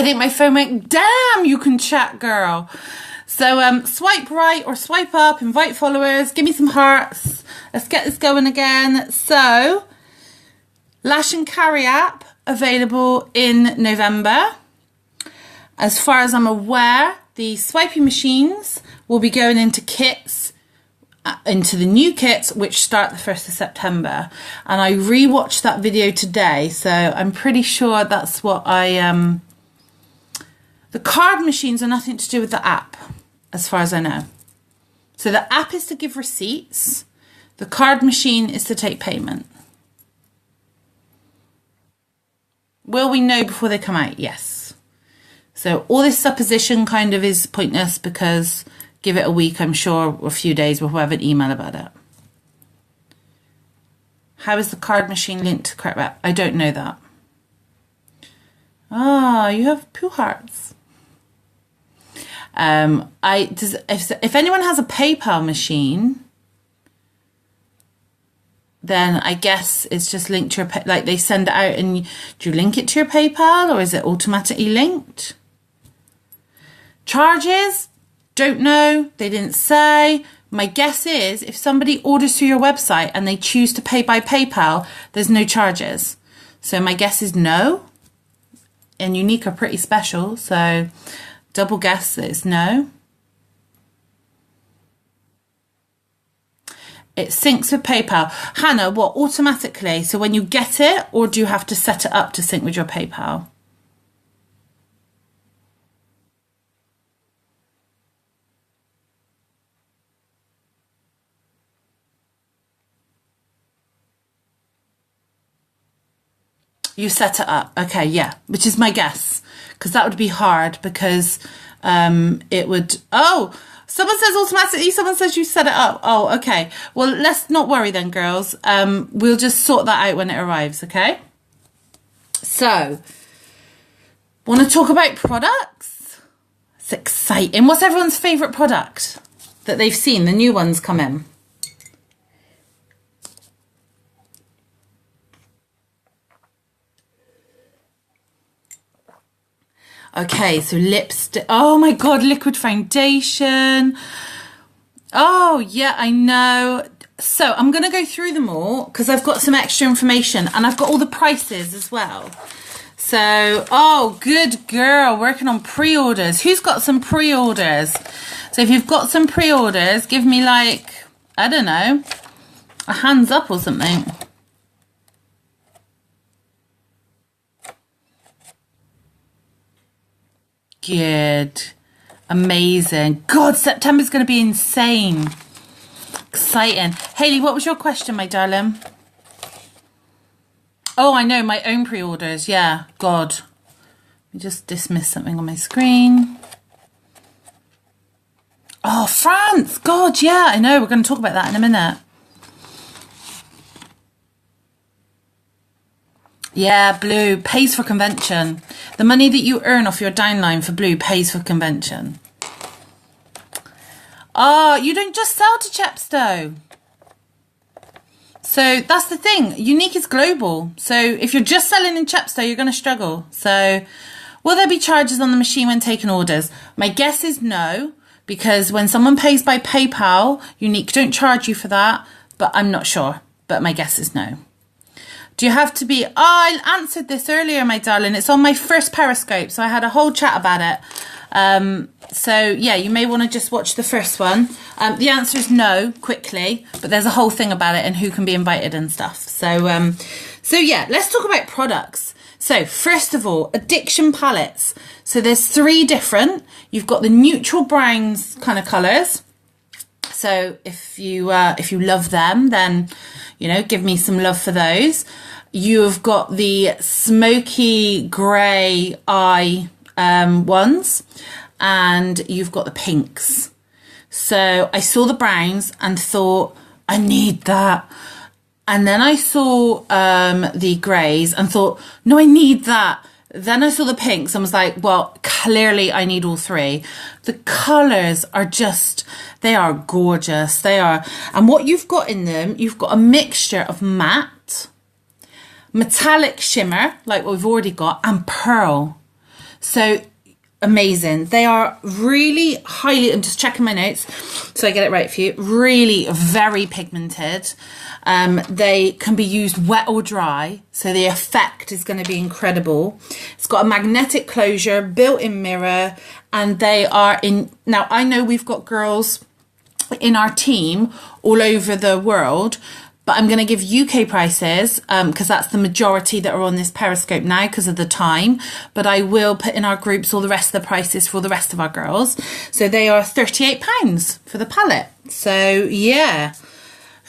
think my phone went, damn, you can chat, girl. So swipe right or swipe up, invite followers, give me some hearts. Let's get this going again. So, Lash and Carry app available in November. As far as I'm aware, the swiping machines will be going into kits, into the new kits, which start the 1st of September. And I rewatched that video today, so I'm pretty sure that's what I... The card machines are nothing to do with the app, as far as I know. So the app is to give receipts. The card machine is to take payment. Will we know before they come out? Yes. So all this supposition kind of is pointless, because give it a week, I'm sure, or a few days, we'll have an email about it. How is the card machine linked to Correct Rep? I don't know that. Ah, you have poo hearts. If anyone has a PayPal machine, then I guess it's just linked to your, like they send it out, and do you link it to your PayPal, or is it automatically linked? Charges? Don't know. They didn't say. My guess is if somebody orders through your website and they choose to pay by PayPal, there's no charges. So my guess is no. And Younique are pretty special, so double guess that it's no. It syncs with PayPal. Hannah, what, automatically? So when you get it, or do you have to set it up to sync with your PayPal? You set it up. Okay, yeah, which is my guess. Because that would be hard, because it would... Oh, someone says automatically, someone says you set it up. Oh, okay. Well, let's not worry then, girls. We'll just sort that out when it arrives, okay? So, want to talk about products? It's exciting. What's everyone's favourite product that they've seen? The new ones come in. Okay, so lipstick. Oh my God, liquid foundation. Oh, yeah, I know. So I'm going to go through them all because I've got some extra information, and I've got all the prices as well. So, oh, good girl, working on pre-orders. Who's got some pre-orders? So if you've got some pre-orders, give me like, I don't know, a hands up or something. Good. Amazing. God, September's going to be insane. Exciting. Hayley, what was your question, my darling? Oh, I know, my own pre-orders. Yeah, God. Let me just dismiss something on my screen. Oh, France. God, yeah, I know. We're going to talk about that in a minute. Yeah, Blue pays for convention. The money that you earn off your downline for Blue pays for convention. Oh, you don't just sell to Chepstow. So that's the thing. Younique is global. So if you're just selling in Chepstow, you're going to struggle. So will there be charges on the machine when taking orders? My guess is no, because when someone pays by PayPal, Younique don't charge you for that, but I'm not sure. But my guess is no. Do you have to be... Oh, I answered this earlier, my darling. It's on my first Periscope, so I had a whole chat about it. So, yeah, you may want to just watch the first one. The answer is no, quickly, but there's a whole thing about it and who can be invited and stuff. So, yeah, let's talk about products. So, first of all, Addiction palettes. So there's 3 different. You've got the neutral browns kind of colours. So if you love them, then, you know, give me some love for those. You've got the smoky grey eye ones, and you've got the pinks. So I saw the browns and thought, I need that. And then I saw the greys and thought, no, I need that. Then I saw the pinks and was like, well, clearly I need all 3. The colours are just, they are gorgeous. They are. And what you've got in them, you've got a mixture of matte, metallic shimmer, like what we've already got, and pearl. So amazing. They are really highly, I'm just checking my notes so I get it right for you, really very pigmented. They can be used wet or dry, so the effect is going to be incredible. It's got a magnetic closure, built-in mirror, and they are in, now I know we've got girls in our team all over the world, but I'm going to give UK prices because that's the majority that are on this Periscope now because of the time. But I will put in our groups all the rest of the prices for the rest of our girls. So they are £38 for the palette. So yeah,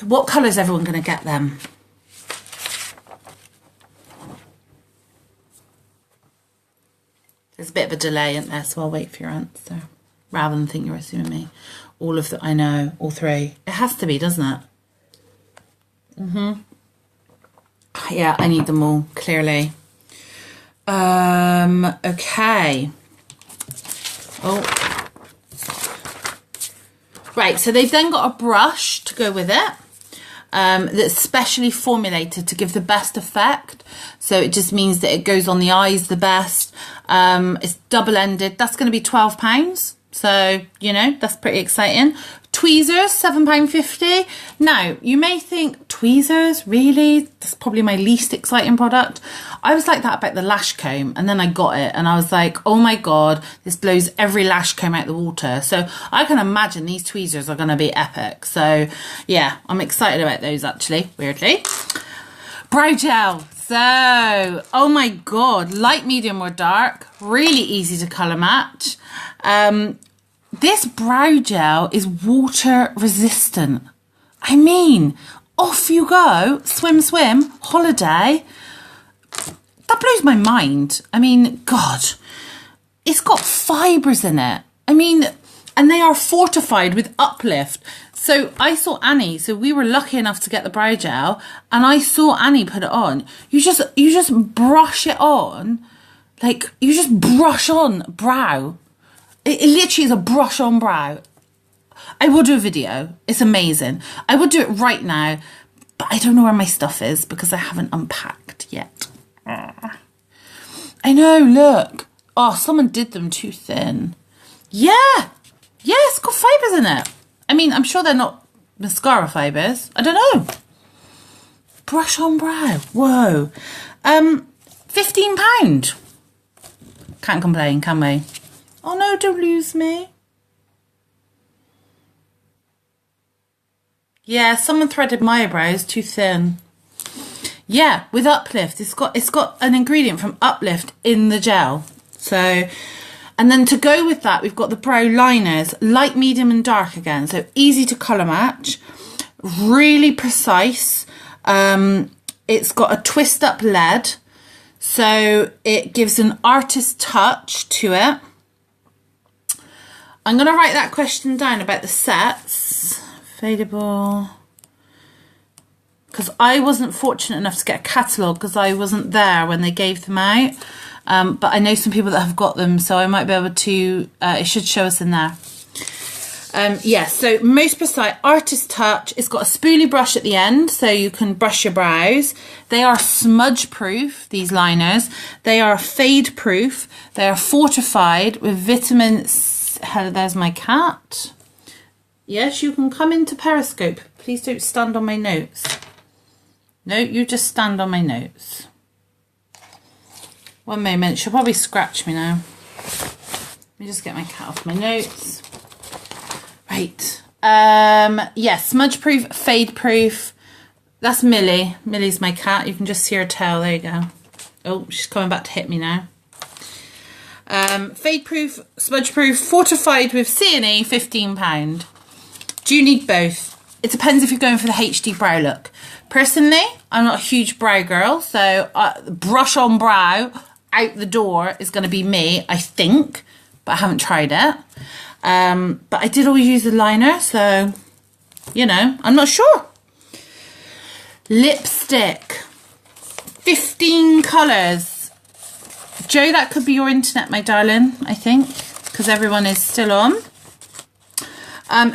what colour is everyone going to get them? There's a bit of a delay in there, so I'll wait for your answer rather than think you're assuming me. All of the, I know, all three. It has to be, doesn't it? Yeah, I need them all, clearly. Okay. Oh. Right, so they've then got a brush to go with it. That's specially formulated to give the best effect. So it just means that it goes on the eyes the best. It's double-ended. That's going to be £12. So, you know, that's pretty exciting. Tweezers, £7.50. Now, you may think, tweezers, really? That's probably my least exciting product. I was like that about the lash comb, and then I got it, and I was like, oh my God, this blows every lash comb out the water. So I can imagine these tweezers are going to be epic. So, yeah, I'm excited about those, actually, weirdly. Brow gel. So, oh my God, light, medium, or dark. Really easy to colour match. This brow gel is water resistant. I mean, off you go, swim, swim, holiday. That blows my mind. I mean, God, it's got fibres in it. I mean, and they are fortified with uplift. So I saw Annie, so we were lucky enough to get the brow gel, and I saw Annie put it on. You just brush it on, like you just brush on brow. It literally is a brush on brow. I will do a video. It's amazing. I would do it right now, but I don't know where my stuff is because I haven't unpacked yet. I know, look. Oh, someone did them too thin. Yeah. Yeah, it's got fibres in it. I mean, I'm sure they're not mascara fibres. I don't know. Brush on brow. Whoa. £15. Can't complain, can we? Oh no, don't lose me. Yeah, someone threaded my eyebrows too thin. Yeah, with Uplift. It's got an ingredient from Uplift in the gel. So, and then to go with that, we've got the brow liners, light, medium, and dark again. So easy to colour match, really precise. It's got a twist up lead, so it gives an artist touch to it. I'm going to write that question down about the sets. Fadeable. Because I wasn't fortunate enough to get a catalogue because I wasn't there when they gave them out. But I know some people that have got them, so I might be able to, it should show us in there. Yeah, so most precise, artist touch. It's got a spoolie brush at the end, so you can brush your brows. They are smudge proof, these liners. They are fade proof. They are fortified with vitamin C. Hello, there's my cat. Yes, you can come into Periscope. Please don't stand on my notes. No, you just stand on my notes. One moment, she'll probably scratch me now. Let me just get my cat off my notes. Right. Yeah, smudge proof, fade proof. That's Millie. Millie's my cat. You can just see her tail. There you go. Oh, she's coming back to hit me now. Fade proof, smudge proof, fortified with C&E, £15. Do you need both? It depends if you're going for the HD brow look. Personally, I'm not a huge brow girl, so brush on brow out the door is going to be me, I think, but I haven't tried it. But I did always use the liner, so, you know, I'm not sure. Lipstick, 15 colours. Joe, that could be your internet, my darling, I think, because everyone is still on.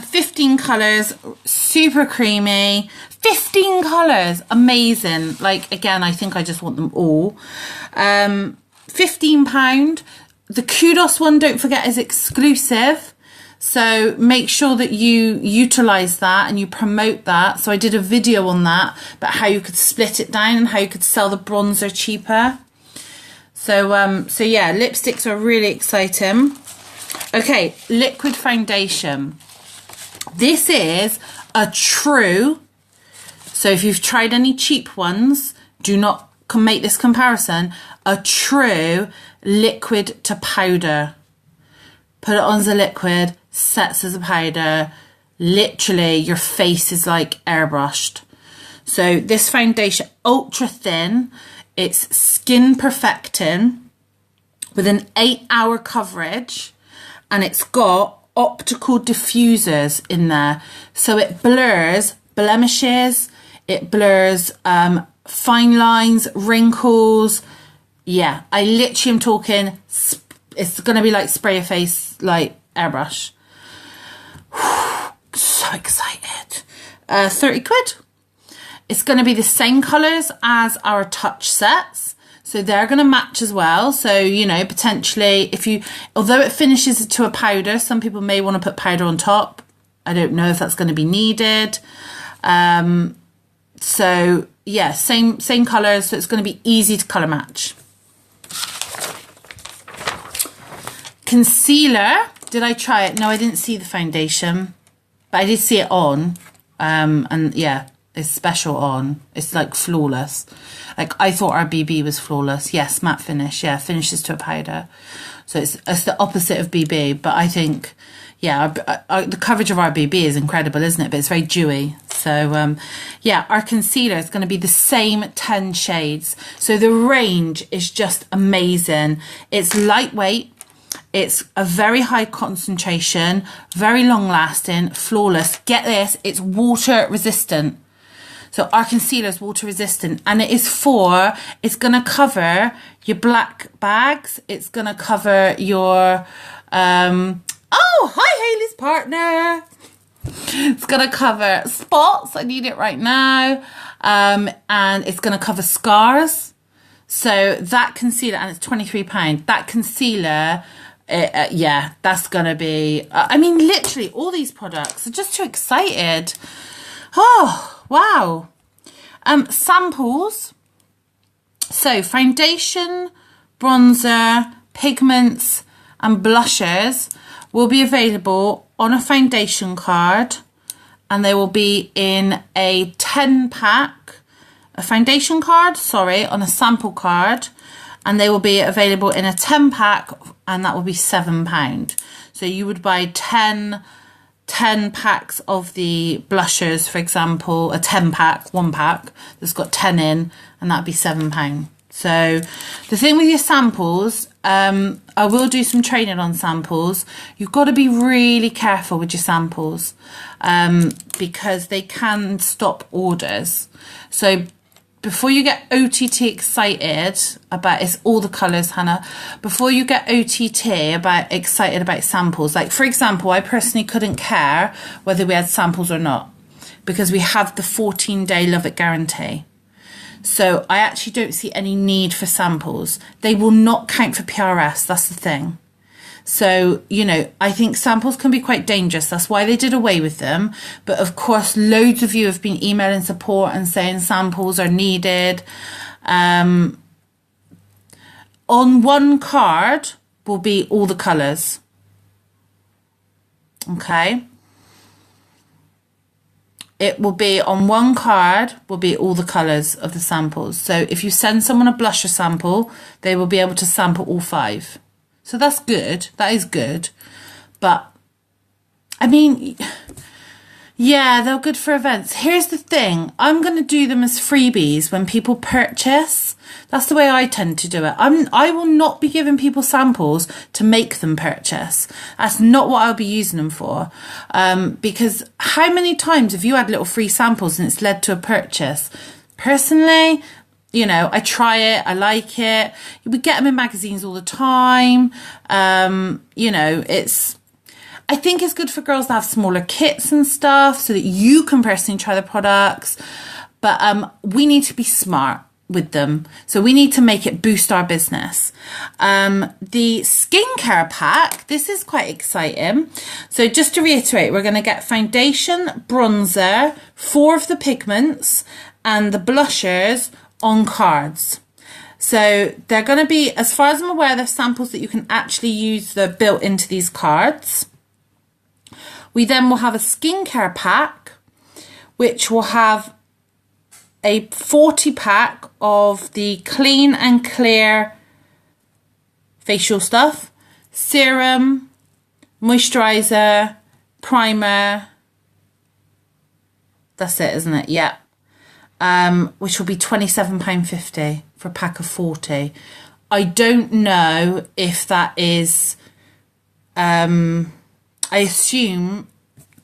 15 colours, super creamy. 15 colours, amazing. Like, again, I think I just want them all. £15. The Kudos one, don't forget, is exclusive. So make sure that you utilize that and you promote that. So I did a video on that, about how you could split it down and how you could sell the bronzer cheaper. So yeah, lipsticks are really exciting. Okay, liquid foundation. This is a true, so if you've tried any cheap ones, do not make this comparison, a true liquid to powder. Put it on as a liquid, sets as a powder. Literally, your face is like airbrushed. So this foundation, ultra thin, it's skin perfecting with an 8-hour coverage, and it's got optical diffusers in there. So it blurs blemishes, it blurs fine lines, wrinkles. Yeah, I literally am talking, it's going to be like spray your face, like airbrush. So excited. 30 quid. It's going to be the same colours as our touch sets. So they're going to match as well. So, you know, potentially if you, although it finishes to a powder, some people may want to put powder on top. I don't know if that's going to be needed. So yeah, same colours. So it's going to be easy to colour match. Concealer. Did I try it? No, I didn't see the foundation, but I did see it on. And yeah, it's special on. It's like flawless. Like I thought our BB was flawless. Yes, matte finish. Yeah, finishes to a powder. So it's the opposite of BB. But I think, yeah, the coverage of our BB is incredible, isn't it? But it's very dewy. So yeah, our concealer is going to be the same 10 shades. So the range is just amazing. It's lightweight. It's a very high concentration, very long lasting, flawless. Get this, it's water resistant. So our concealer is water resistant, and it's going to cover your black bags. It's going to cover your, oh, hi Hayley's partner. It's going to cover spots. I need it right now. And it's going to cover scars. So that concealer, and it's £23. That concealer, yeah, that's going to be, I mean, literally all these products are just too excited. Oh, wow. Samples. So foundation, bronzer, pigments and blushes will be available on a foundation card, and they will be in a 10-pack, a foundation card, sorry, on a sample card, and they will be available in a 10-pack, and that will be £7. So you would buy 10 packs of the blushers, for example, a 10-pack, 1 pack that's got 10 in, and that'd be £7. So the thing with your samples, I will do some training on samples. You've got to be really careful with your samples because they can stop orders. So before you get OTT excited about, it's all the colours, Hannah. Before you get OTT excited about samples, like for example, I personally couldn't care whether we had samples or not because we have the 14-day love it guarantee. So I actually don't see any need for samples. They will not count for PRS. That's the thing. So, you know, I think samples can be quite dangerous. That's why they did away with them. But of course, loads of you have been emailing support and saying samples are needed. On one card will be all the colours. Okay. It will be on one card, will be all the colours of the samples. So if you send someone a blusher sample, they will be able to sample all 5. So that's good. That is good. But, I mean, yeah, they're good for events. Here's the thing. I'm going to do them as freebies when people purchase. That's the way I tend to do it. I will not be giving people samples to make them purchase. That's not what I'll be using them for. Because how many times have you had little free samples and it's led to a purchase? Personally, you know, I try it, I like it. We get them in magazines all the time. You know, I think it's good for girls to have smaller kits and stuff so that you can personally try the products. But we need to be smart. with them. So we need to make it boost our business. The skincare pack, this is quite exciting. So just to reiterate, we're going to get foundation, bronzer, 4 of the pigments and the blushers on cards. So they're going to be, as far as I'm aware, they're samples that you can actually use that are built into these cards. We then will have a skincare pack, which will have a 40 pack of the clean and clear facial stuff, serum, moisturizer, primer. That's it, isn't it? Yeah. Which will be £27.50 for a pack of 40. I don't know if that is, I assume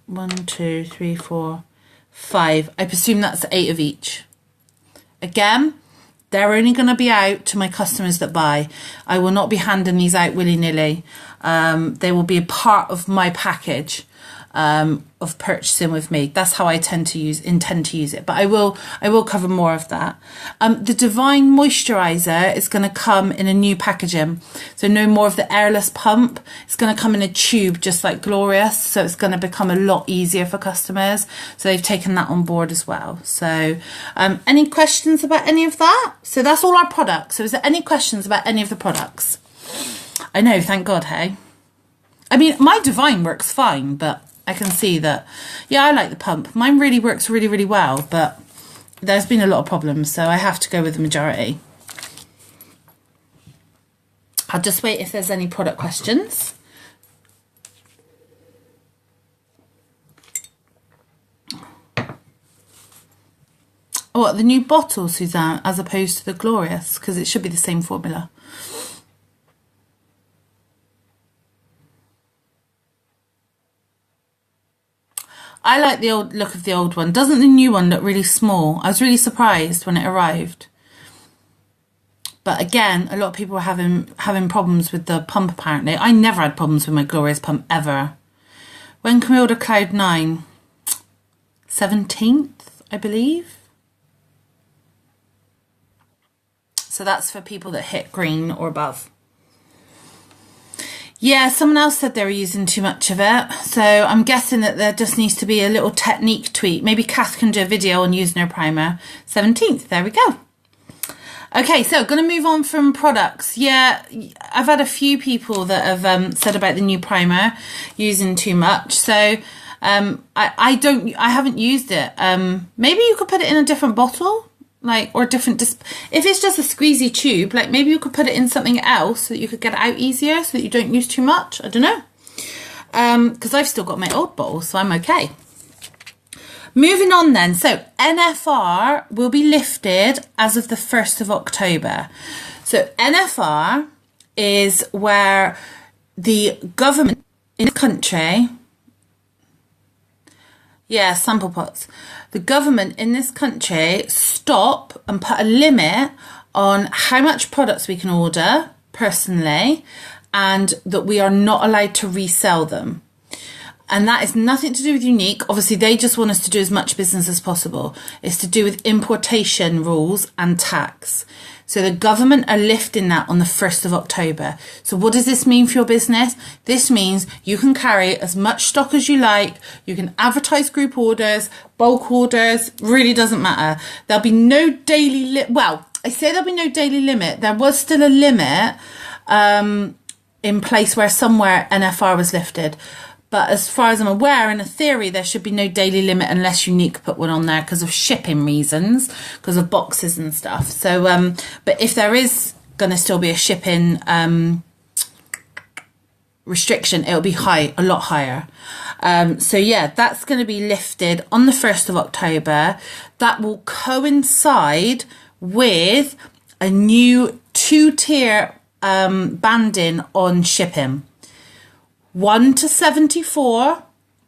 1, 2, 3, 4, 5. I presume that's 8 of each. Again, they're only going to be out to my customers that buy. I will not be handing these out willy-nilly. They will be a part of my package of purchasing with me. That's how I intend to use it. But I will cover more of that. The Divine Moisturizer is going to come in a new packaging. So no more of the airless pump. It's going to come in a tube just like Glorious. So it's going to become a lot easier for customers. So they've taken that on board as well. So any questions about any of that? So that's all our products. So is there any questions about any of the products? I know, thank God, hey? I mean, my Divine works fine, but I can see that, yeah, I like the pump. Mine really works really, really well, but there's been a lot of problems, so I have to go with the majority. I'll just wait if there's any product questions. Oh, the new bottle, Suzanne, as opposed to the Glorious, because it should be the same formula. I like the old look of the old one. Doesn't the new one look really small? I was really surprised when it arrived. But again, a lot of people were having problems with the pump apparently. I never had problems with my Glorious pump ever. When can we order Cloud 9? 17th, I believe. So that's for people that hit green or above. Yeah, someone else said they were using too much of it. So I'm guessing that there just needs to be a little technique tweak. Maybe Kath can do a video on using her primer. 17th, there we go. Okay, so going to move on from products. Yeah, I've had a few people that have said about the new primer using too much. So I haven't used it. Maybe you could put it in a different bottle. Or different, if it's just a squeezy tube, like maybe you could put it in something else so that you could get it out easier so that you don't use too much. I don't know. Because I've still got my old bottle, so I'm okay. Moving on then. So NFR will be lifted as of the 1st of October. So NFR is where the government in the country, yeah, sample pots. The government in this country stop and put a limit on how much products we can order personally and that we are not allowed to resell them. And that is nothing to do with Younique. Obviously, they just want us to do as much business as possible. It's to do with importation rules and tax. So the government are lifting that on the 1st of October. So what does this mean for your business? This means you can carry as much stock as you like. You can advertise group orders, bulk orders, really doesn't matter. There'll be no daily well, I say there'll be no daily limit. There was still a limit in place where somewhere NFR was lifted. But as far as I'm aware, in a theory, there should be no daily limit unless Younique put one on there because of shipping reasons, because of boxes and stuff. So, but if there is going to still be a shipping restriction, it'll be a lot higher. So yeah, that's going to be lifted on the 1st of October. That will coincide with a new 2-tier banding on shipping. £1 to £74,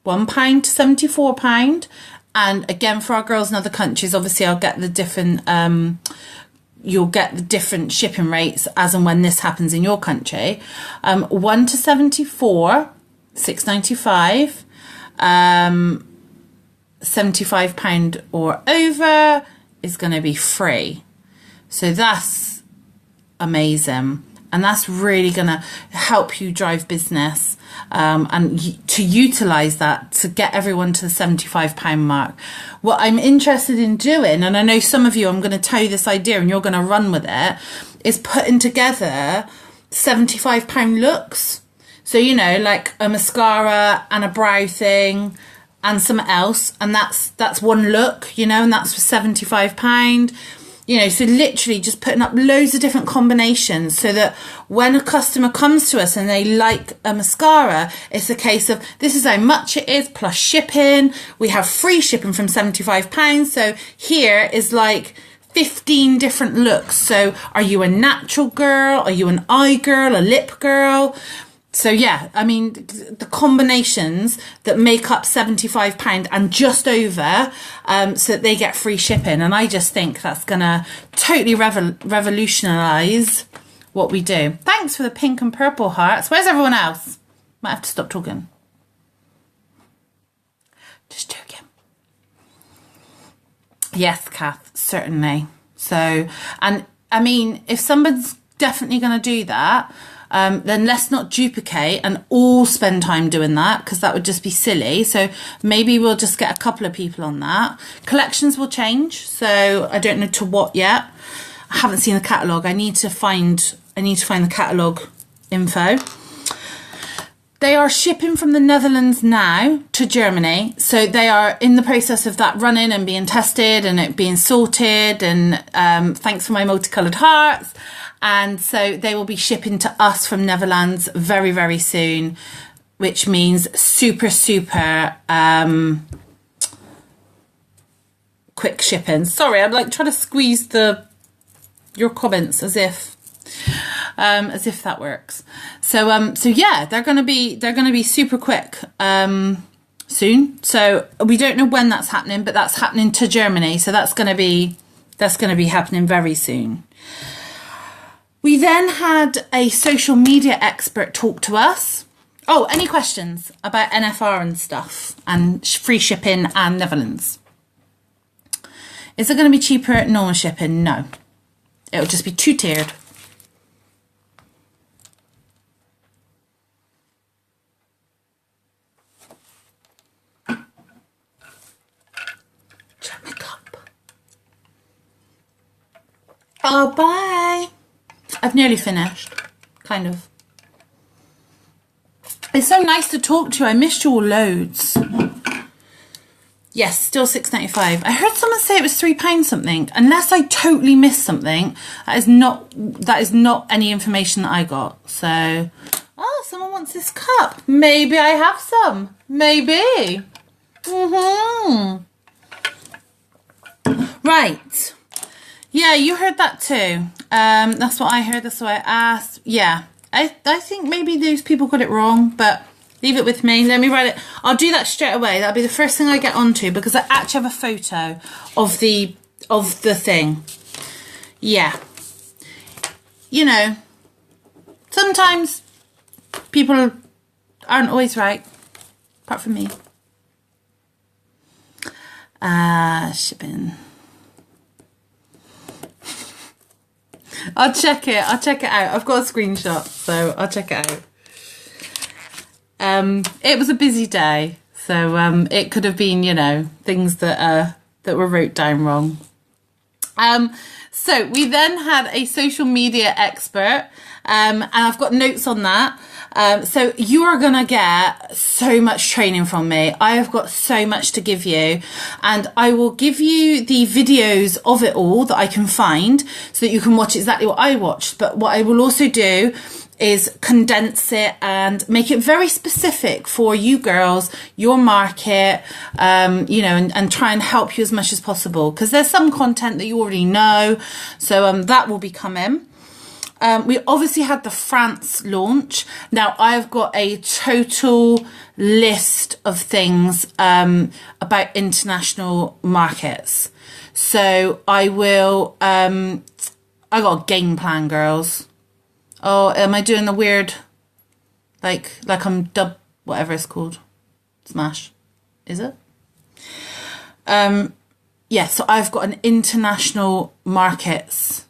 £1 to £74. And again, for our girls in other countries, obviously I'll get the different, you'll get the different shipping rates as and when this happens in your country. £1 to £74, £6.95, £75 or over is going to be free. So that's amazing. And that's really going to help you drive business and to utilise that to get everyone to the £75 mark. What I'm interested in doing, and I know some of you, I'm going to tell you this idea and you're going to run with it, is putting together £75 looks. So, you know, like a mascara and a brow thing and something else. And that's one look, you know, and that's for £75. You know, so literally just putting up loads of different combinations so that when a customer comes to us and they like a mascara, it's a case of this is how much it is plus shipping. We have free shipping from £75. So here is like 15 different looks. So are you a natural girl? Are you an eye girl? A lip girl? So yeah, I mean, the combinations that make up £75 and just over, so that they get free shipping. And I just think that's going to totally revolutionise what we do. Thanks for the pink and purple hearts. Where's everyone else? Might have to stop talking. Just joking. Yes, Kath, certainly. So, and I mean, if somebody's definitely going to do that, then let's not duplicate and all spend time doing that, because that would just be silly. So maybe we'll just get a couple of people on that. Collections will change, so I don't know to what yet. I haven't seen the catalogue. I need to find the catalogue info. They are shipping from the Netherlands now to Germany. So they are in the process of that running and being tested and it being sorted. And thanks for my multicoloured hearts. And so they will be shipping to us from Netherlands very, very soon, which means super, super quick shipping. Sorry, I'm like trying to squeeze your comments as if that works. So so yeah, they're gonna be super quick soon. So we don't know when that's happening, but that's happening to Germany. So that's gonna be happening very soon. We then had a social media expert talk to us. Oh, any questions about NFR and stuff and free shipping and Netherlands? Is it going to be cheaper at normal shipping? No. It'll just be two-tiered. Check my cup. Oh, bye. I've nearly finished, kind of. It's so nice to talk to you. I missed you all loads. Yes, still $6.95. I heard someone say it was £3 something. Unless I totally missed something, that is not any information that I got. So, oh, someone wants this cup. Maybe I have some. Maybe. Right. Yeah, you heard that too. That's what I heard. That's what I asked. Yeah, I think maybe those people got it wrong, but leave it with me. Let me write it. I'll do that straight away. That'll be the first thing I get onto, because I actually have a photo of the thing. Yeah. You know, sometimes people aren't always right, apart from me. Shipping. I'll check it out. I've got a screenshot, so I'll check it out. It was a busy day, so it could have been, you know, things that were wrote down wrong. So we then had a social media expert, and I've got notes on that. So you are going to get so much training from me. I have got so much to give you, and I will give you the videos of it all that I can find so that you can watch exactly what I watched. But what I will also do is condense it and make it very specific for you girls, your market, you know, and try and help you as much as possible, because there's some content that you already know. So that will be coming. We obviously had the France launch. Now I've got a total list of things about international markets. So I will, I got a game plan, girls. Oh, am I doing the weird, like I'm whatever it's called, smash, is it? Yeah, so I've got an international markets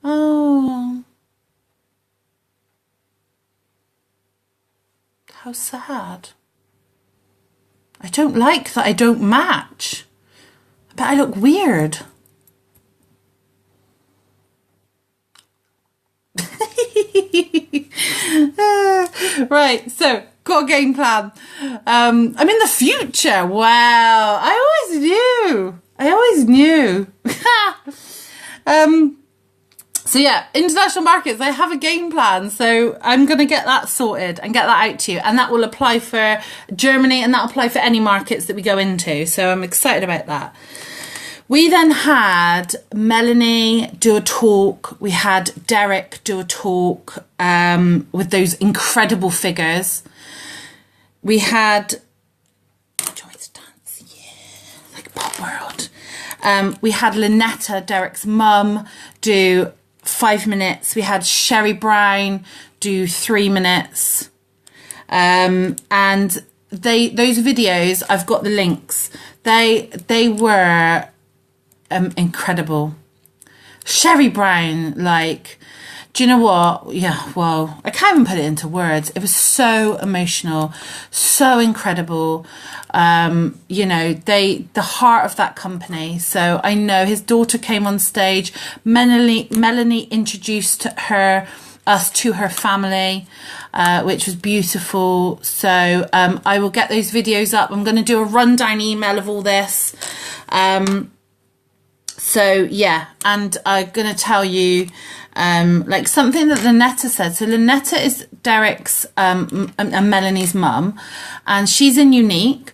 Oh, how sad. I don't like that I don't match. But I look weird. Right, so got a game plan. I'm in the future. Wow, I always knew. So yeah, international markets, I have a game plan. So I'm going to get that sorted and get that out to you. And that will apply for Germany, and that will apply for any markets that we go into. So I'm excited about that. We then had Melanie do a talk. We had Derek do a talk with those incredible figures. We had... Do you want me to dance? Yeah, like Pop World. We had Lynetta, Derek's mum, do 5 minutes. We had Sherry Brown do 3 minutes. And those videos, I've got the links. They were... incredible. Sherry Brown, like, do you know what? Yeah, well, I can't even put it into words. It was so emotional, so incredible. You know, the heart of that company. So I know his daughter came on stage. Melanie introduced us to her family, which was beautiful. So I will get those videos up. I'm going to do a rundown email of all this. So yeah, and I'm going to tell you like something that Lynetta said. So Lynetta is Derek's and Melanie's mum, and she's in Younique,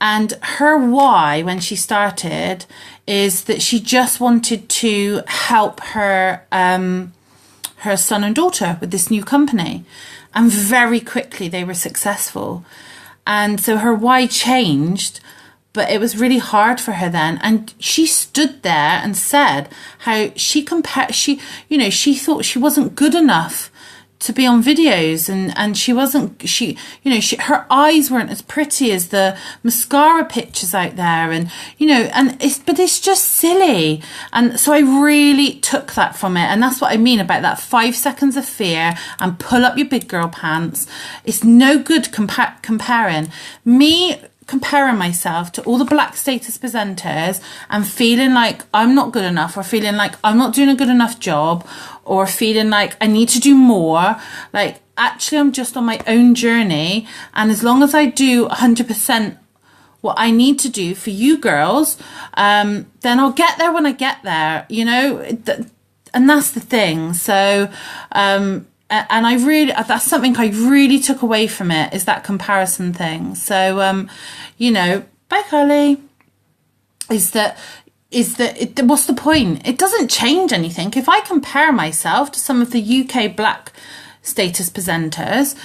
and her why when she started is that she just wanted to help her her son and daughter with this new company, and very quickly they were successful. And so her why changed, but it was really hard for her then. And she stood there and said how she thought she wasn't good enough to be on videos, and her eyes weren't as pretty as the mascara pictures out there, and it's just silly. And so I really took that from it, and that's what I mean about that 5 seconds of fear and pull up your big girl pants. It's no good comparing myself to all the black status presenters and feeling like I'm not good enough, or feeling like I'm not doing a good enough job, or feeling like I need to do more. Like, actually, I'm just on my own journey, and as long as I do 100% what I need to do for you girls, then I'll get there when I get there, and that's the thing. So and that's something I really took away from it, is that comparison thing. So, bye Carly, is that what's the point? It doesn't change anything. If I compare myself to some of the UK black status presenters,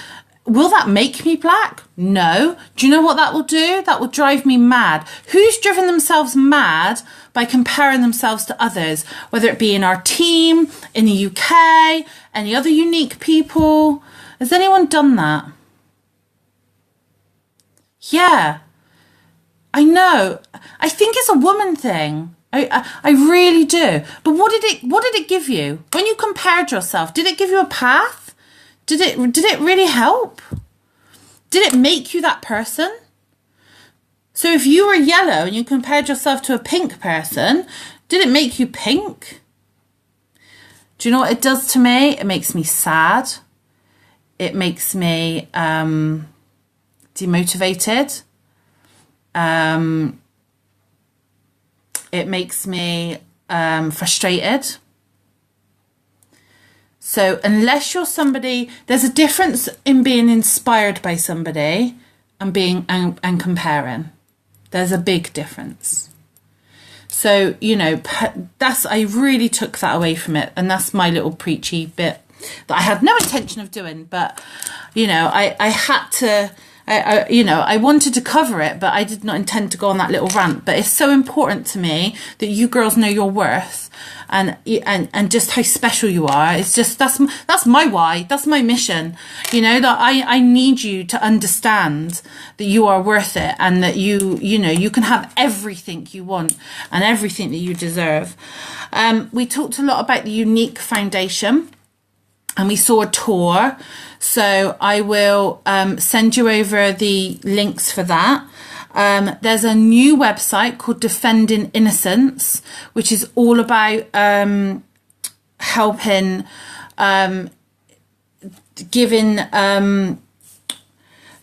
will that make me black? No. Do you know what that will do? That will drive me mad. Who's driven themselves mad by comparing themselves to others, whether it be in our team, in the UK, any other Younique people? Has anyone done that? Yeah, I know. I think it's a woman thing. I really do. But what did it give you when you compared yourself? Did it give you a path? Did it really help? Did it make you that person? So if you were yellow and you compared yourself to a pink person, did it make you pink? Do you know what it does to me? It makes me sad. It makes me demotivated. It makes me frustrated. So unless you're somebody, there's a difference in being inspired by somebody and being and comparing. There's a big difference. So, I really took that away from it. And that's my little preachy bit that I had no intention of doing. But, I had to, I wanted to cover it, but I did not intend to go on that little rant. But it's so important to me that you girls know your worth. and just how special you are. It's just, that's my why. That's my mission. You know, that I need you to understand that you are worth it, and that you know, you can have everything you want and everything that you deserve. We talked a lot about the Younique Foundation, and we saw a tour. So I will send you over the links for that. There's a new website called Defending Innocence, which is all about helping, giving,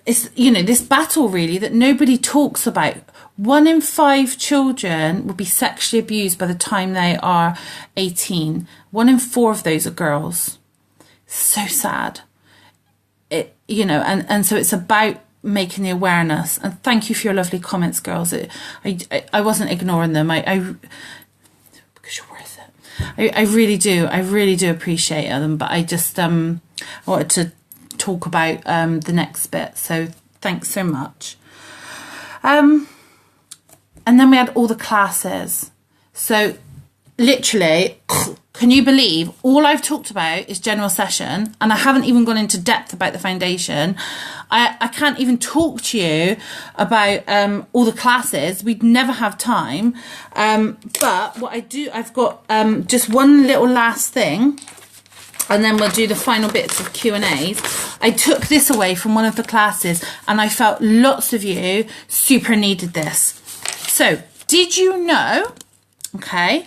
it's, you know, this battle really that nobody talks about. 1 in 5 children will be sexually abused by the time they are 18. 1 in 4 of those are girls. So sad. It, you know, and so it's about making the awareness. And thank you for your lovely comments, girls. I wasn't ignoring them. I because you're worth it. I really do appreciate them. But I just I wanted to talk about the next bit. So thanks so much. And then we had all the classes. So literally, can you believe all I've talked about is general session, and I haven't even gone into depth about the foundation. I can't even talk to you about all the classes. We'd never have time. But what I do, I've got just one little last thing, and then we'll do the final bits of Q&As. I took this away from one of the classes, and I felt lots of you super needed this. So, did you know, okay,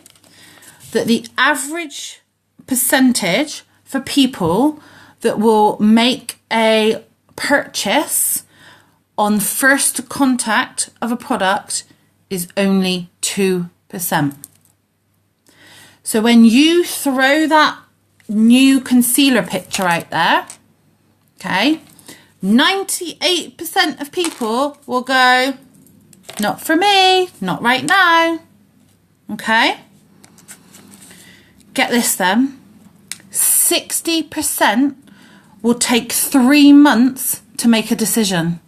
that the average percentage for people that will make a purchase on first contact of a product is only 2%? So when you throw that new concealer picture out there, okay, 98% of people will go, not for me, not right now. Okay? Get this then. 60% will take 3 months to make a decision.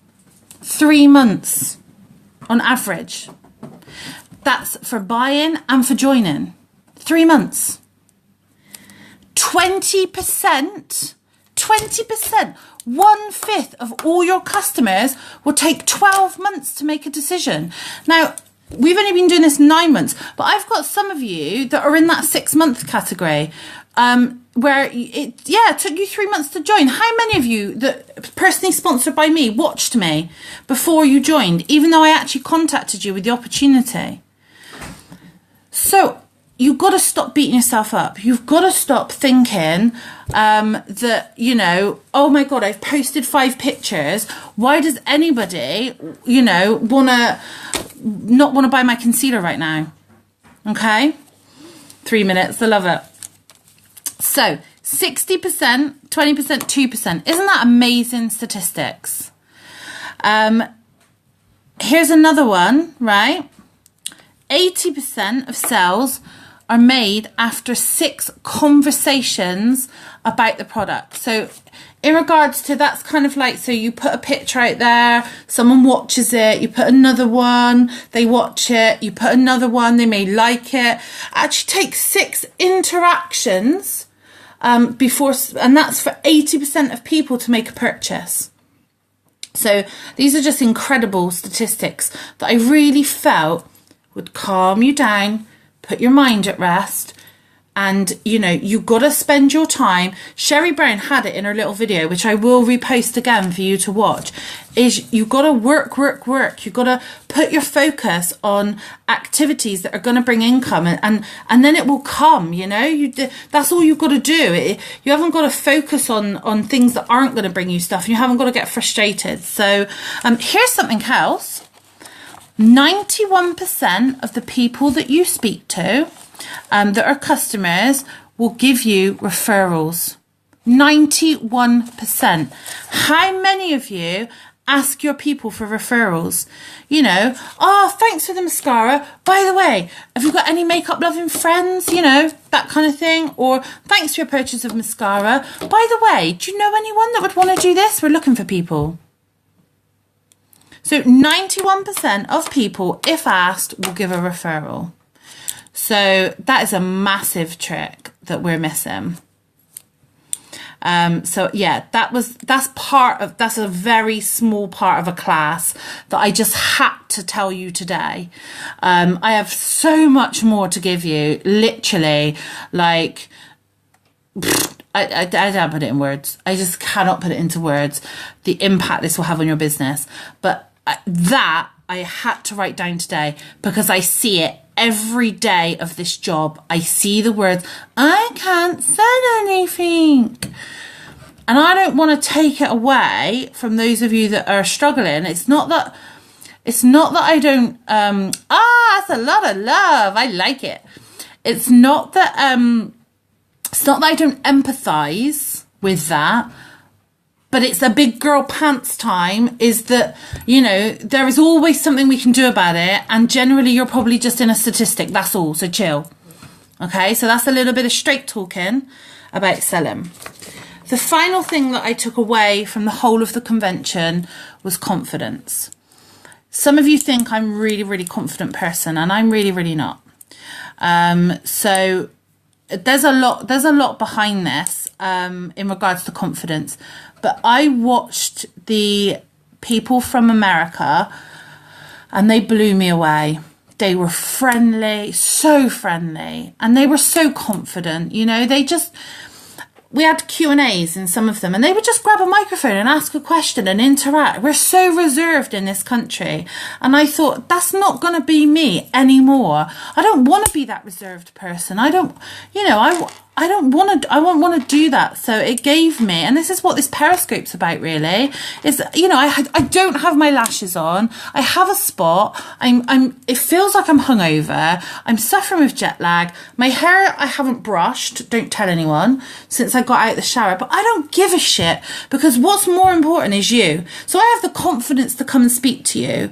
3 months on average. That's for buying and for joining. 3 months. 20%, 1/5 of all your customers will take 12 months to make a decision. Now, we've only been doing this 9 months, but I've got some of you that are in that 6-month category, where it took you 3 months to join. How many of you that personally sponsored by me watched me before you joined, even though I actually contacted you with the opportunity? So you've got to stop beating yourself up. You've got to stop thinking that, you know, oh my God, I've posted 5 pictures. Why does anybody, you know, not want to buy my concealer right now? Okay. 3 minutes. I love it. So 60%, 20%, 2%. Isn't that amazing statistics? Here's another one, right? 80% of sales are made after 6 conversations about the product. So in regards to, that's kind of like, so you put a picture out there, someone watches it, you put another one, they watch it, you put another one, they may like it. Actually takes 6 interactions before, and that's for 80% of people to make a purchase. So these are just incredible statistics that I really felt would calm you down, put your mind at rest. And, you know, you got to spend your time. Sherry Brown had it in her little video, which I will repost again for you to watch, is you got to work. You got to put your focus on activities that are going to bring income, and then it will come, you know. That's all you've got to do. You haven't got to focus on things that aren't going to bring you stuff, and you haven't got to get frustrated. So here's something else. 91% of the people that you speak to that are customers will give you referrals. 91%. How many of you ask your people for referrals? You know, oh, thanks for the mascara. By the way, have you got any makeup loving friends? You know, that kind of thing. Or thanks for your purchase of mascara. By the way, do you know anyone that would want to do this? We're looking for people. So 91% of people, if asked, will give a referral. So that is a massive trick that we're missing. So yeah, that's a very small part of a class that I just had to tell you today. I have so much more to give you, literally, like, I don't put it in words. I just cannot put it into words, the impact this will have on your business. But that I had to write down today because I see it every day of this job. I see the words, I can't sell anything. And I don't want to take it away from those of you that are struggling. It's not that I don't, that's a lot of love. I like it. It's not that I don't empathize with that. But it's a big girl pants time, is that, you know, there is always something we can do about it. And generally you're probably just in a statistic. That's all. So chill. Okay. So that's a little bit of straight talking about selling. The final thing that I took away from the whole of the convention was confidence. Some of you think I'm a really, really confident person, and I'm really, really not. So there's a lot behind this in regards to confidence. But I watched the people from America and they blew me away. They were friendly, so friendly, and they were so confident. You know, we had Q&As in some of them, and they would just grab a microphone and ask a question and interact. We're so reserved in this country. And I thought, that's not going to be me anymore. I don't want to be that reserved person. I don't want to do that. So it gave me, and this is what this Periscope's about really, is, you know, I don't have my lashes on. I have a spot. It feels like I'm hungover. I'm suffering with jet lag. My hair, I haven't brushed, don't tell anyone, since I got out of the shower, but I don't give a shit, because what's more important is you. So I have the confidence to come and speak to you.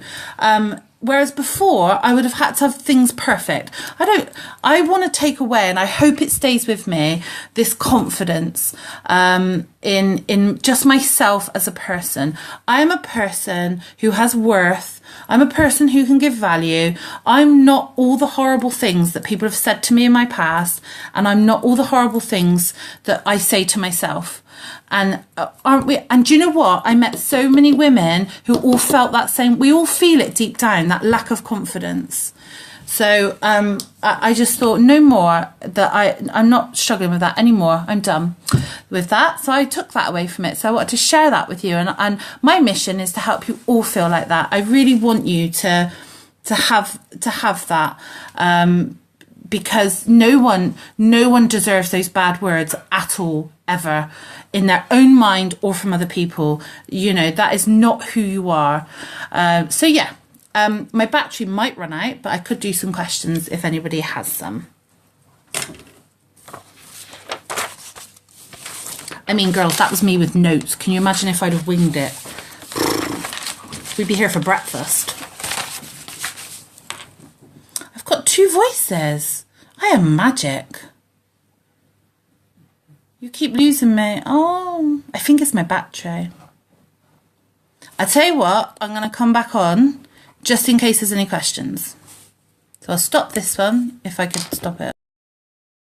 Whereas before, I would have had to have things perfect. I want to take away, and I hope it stays with me, this confidence in just myself as a person. I am a person who has worth. I'm a person who can give value. I'm not all the horrible things that people have said to me in my past, and I'm not all the horrible things that I say to myself. And aren't we? And do you know what? I met so many women who all felt that same. We all feel it deep down, that lack of confidence. So I just thought, no more, that I'm not struggling with that anymore. I'm done with that. So I took that away from it. So I wanted to share that with you. And my mission is to help you all feel like that. I really want you to have that. Because no one deserves those bad words at all, ever, in their own mind or from other people. You know, that is not who you are. So yeah, my battery might run out, but I could do some questions if anybody has some. I mean, girls, that was me with notes. Can you imagine if I'd have winged it? We'd be here for breakfast. I've got 2 voices. I am magic. You keep losing me. Oh, I think it's my battery. I tell you what, I'm going to come back on just in case there's any questions. So I'll stop this one if I could stop it.